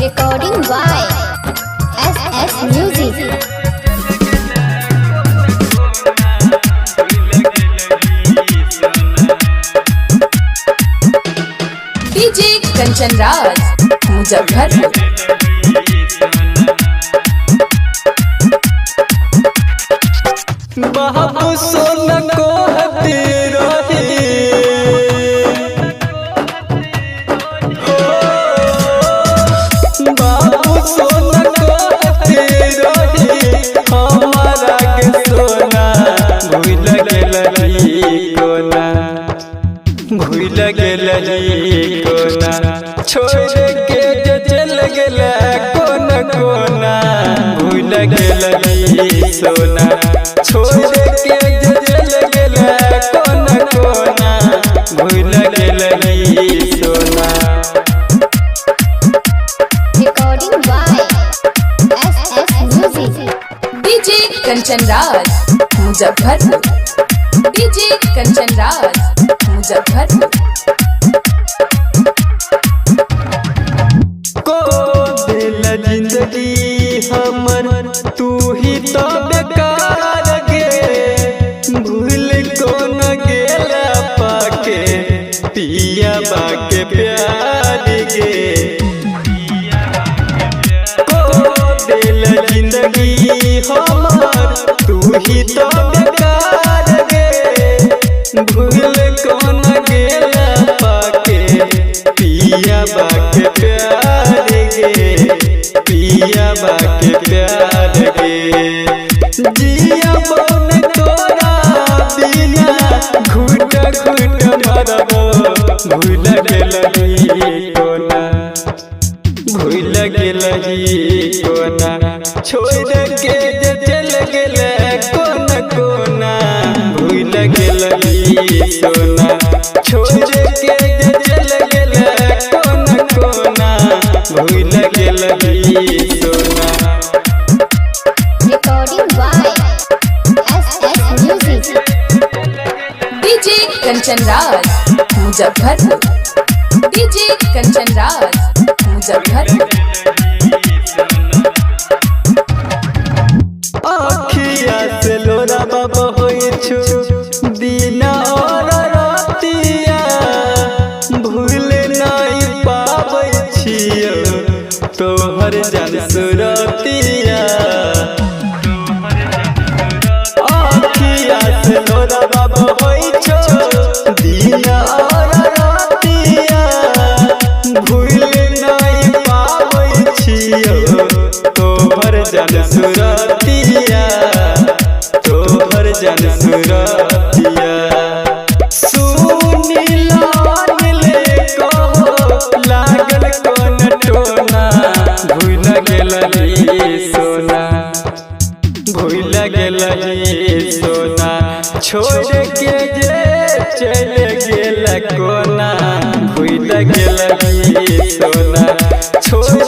Recording by SS Music. DJ Kanchan Raj, Muzaffarpur. बाबू सोना को हती रही बाबू सोना को हती रही हमारा के सोना भूल गेलही कोना भूल गेलही कोना छोड़ के जे चल गेला कोना कोना भूल गेलही सोना छोड़ के जे चल गेला कोना कोना भूल गेलही सोना। Recording by SS Music. DJ Kanchan Raj, Muzaffarpur. DJ Kanchan Raj, Muzaffarpur. को दिल जिंदगी हमर तू ही तो बेकार गे भूल को न गेला पाके पिया बाके प्यार गे को दिल जिंदगी हमर तू ही तो बेकार गे भूल को न गेला पाके पिया बाके प्यार गे पिया बाके प्यार गे जिया बन तोरा बिना घुट घुट मरबो भूल गेलही कोना भूल गेलही कोना छोड़ के जे चल गेले कोना कोना भूल गेलही सोना छोड़ के जे चल गेले कोना कोना भूल गेलही सोना। Recording by SS Music. DJ Kanchan Raj, Muzaffarpur. DJ Kanchan Raj, Muzaffarpur. आखिया से लोरा बाबा होई छु दीना और रातिया भूल नहीं पाबै छियो तोहर जन सुरतिया आखिया से लोरा बाबा होई छु दीना और रातिया भूल नहीं पाबै छियो तोहर जन सुरतिया तोहर जन सुरतिया सुनीला मिले कहो लागल कोन टोना भूल गेलही सोना भूल गेलही सोना छोड़ के जे चल गेल कोना भूल गेलही सोना छोड़